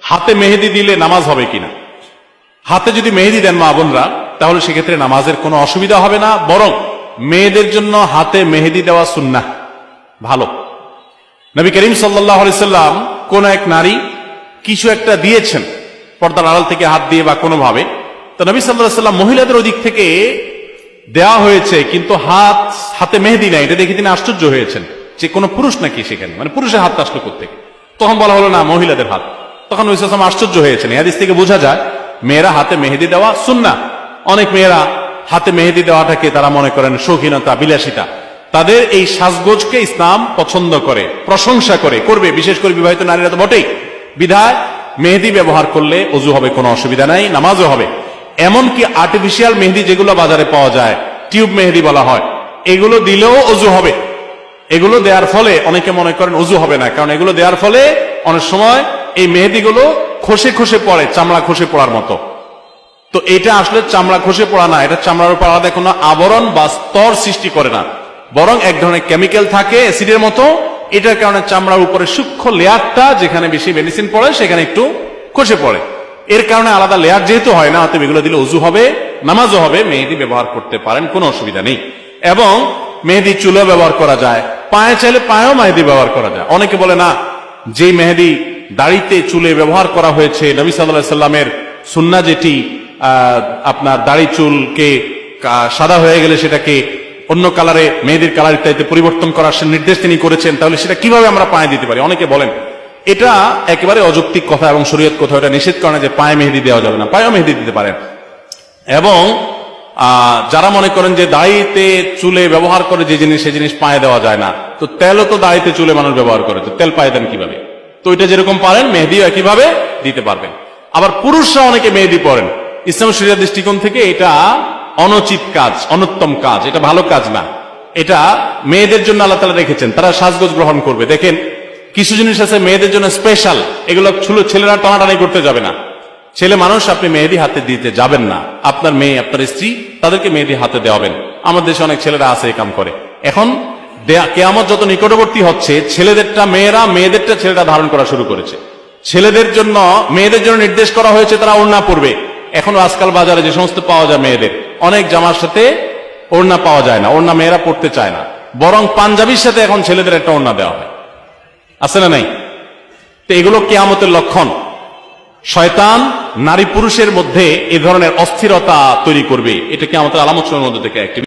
হাতে মেহেদি দিলে নামাজ হবে কিনা। হাতে যদি মেহেদি দেন মা বোনরা, তাহলে সেক্ষেত্রে নামাজের কোনো অসুবিধা হবে না, বরং মেয়েদের জন্য হাতে মেহেদি দেওয়া সুন্নাহ, ভালো। নবী করিম সাল্লাল্লাহু আলাইহি সাল্লাম কোন এক নারী কিছু একটা দিয়েছেন পর্দার আড়াল থেকে হাত দিয়ে বা কোনোভাবে, তো নবী সাল্লাল্লাহু আলাইহি সাল্লাম মহিলাদের ওদিক থেকে দেওয়া হয়েছে কিন্তু হাতে মেহেদি নাই, এটা দেখে তিনি আশ্চর্য হয়েছেন যে কোনো পুরুষ নাকি সেখানে, মানে পুরুষের হাত আসলো কোত্থেকে। তখন বলা হলো না, মহিলাদের হাত। তখন নবী সাল্লাল্লাহু আলাইহি ওয়াসাল্লাম আশ্চর্য হয়েছেন। এই হাদিস থেকে বোঝা যায় মেয়েরা হাতে মেহেদি দেওয়া সুন্নাহ। অনেক মেয়েরা হাতে মেহেদি দেওয়াটাকে তারা মনে করেন শৌখিনতা, বিলাসিতা। তাদের এই সাজগোজকে ইসলাম পছন্দ করে, প্রশংসা করবে, বিশেষ করে বিবাহিত নারীরা তো বটেই। বিধায় মেহেদি ব্যবহার করলে ওযু হবে, কোনো অসুবিধা নাই, নামাজও হবে। এমনকি আর্টিফিশিয়াল মেহেদি যেগুলো বাজারে পাওয়া যায়, টিউব মেহেদি বলা হয়, এগুলো দিলেও ওযু হবে। এগুলো দেওয়ার ফলে অনেকে মনে করেন ওযু হবে না, কারণ এগুলো দেওয়ার ফলে অনেক সময় এই মেহেদিগুলো খসে খসে পড়ে, চামড়া খসে পড়ার মতো। তো এটা আসলে চামড়া খসে পড়া না, এটা চামড়ার উপর আলাদা কোনো আবরণ বা স্তর সৃষ্টি করে না, বরং এক ধরনের কেমিক্যাল থাকে অ্যাসিডের মতো। এটার কারণে চামড়ার উপরে সূক্ষ্ম লেয়ারটা, যেখানে বেশি মেডিসিন পড়ে সেখানে একটু খসে পড়ে। এর কারণে আলাদা লেয়ার যেহেতু হয় না, অতএব এগুলো দিলে ওযু হবে, নামাজও হবে। মেহেদি ব্যবহার করতে পারেন, কোনো অসুবিধা নেই। এবং মেহেদি চুলে ব্যবহার করা যায়, পায়ে চাইলে পায়েও মেহেদি ব্যবহার করা যায়। অনেকে বলে না, যে মেহেদি দাড়িতে চুলে ব্যবহার করা হয়েছে, নবী সাল্লাল্লাহু আলাইহি সাল্লামের সুন্নাহ যেটি আপনার দাড়ি চুলকে সাদা হয়ে গেলে সেটাকে অন্য কালারে, মেহেদির কালার ইত্যাদিতে পরিবর্তন করার নির্দেশ তিনি করেছেন, তাহলে সেটা কিভাবে আমরা পায়ে দিতে পারি? অনেকে বলেন এটা একেবারে অযৌক্তিক কথা এবং শরীয়ত কোথাও এটা নিষেধ করে না যে পায়ে মেহেদি দেওয়া যাবে না, পায়েও মেহেদি দিতে পারেন। এবং যারা মনে করেন যে দাড়িতে চুলে ব্যবহার করে যে জিনিস, সে জিনিস পায়ে দেওয়া যায় না, তো তেলও তো দাড়িতে চুলে মানুষ ব্যবহার করে, তো তেল পায়ে দেন কিভাবে? তো এটা যেরকম পারেন মেহেদিও একইভাবে দিতে পারবেন। আবার পুরুষরা অনেকে মেহেদি পরেন, ইসলাম শরীয়তের দৃষ্টিকোণ থেকে এটা অনুচিত কাজ, অনুত্তম কাজ, এটা ভালো কাজ না। এটা মেয়েদের জন্য আল্লাহ তাআলা রেখেছেন, তারা সাজগোজ গ্রহণ করবে। দেখেন কিছু জিনিস আছে মেয়েদের জন্য স্পেশাল, এগুলো ছেলেরা টানাটানি করতে যাবে না। ছেলে মানুষ, আপনি মেহেদি হাতে দিতে যাবেন না। আপনার মেয়ে, আপনার স্ত্রী, তাদেরকে মেহেদি হাতে দেওয়াবেন। আমাদের দেশে অনেক ছেলেরা আছে এই কাম করে। এখন কিয়ামত যত নিকটবর্তী হচ্ছে, ছেলেদেরটা মেয়েরা, মেয়েদেরটা ছেলেরা ধারণ করা শুরু করেছে। ছেলেদের জন্য, মেয়েদের জন্য নির্দেশ করা হয়েছে তারা ওড়না পরবে। এখনো আজকাল বাজারে যে সমস্ত পাওয়া যায় মেয়েদের, অনেক জামার সাথে ওড়না পাওয়া যায় না, ওড়না মেয়েরা পরতে চায় না, বরং পাঞ্জাবির সাথে এখন ছেলেদের একটা ওড়না দেওয়া হয়, আছে না নাই? তো এগুলো কিয়ামতের লক্ষণ। শয়তান নারী পুরুষের মধ্যে এ ধরনের অস্থিরতা তৈরি করবে, এটা কিয়ামতের আলামতের মধ্যে থেকে একটি।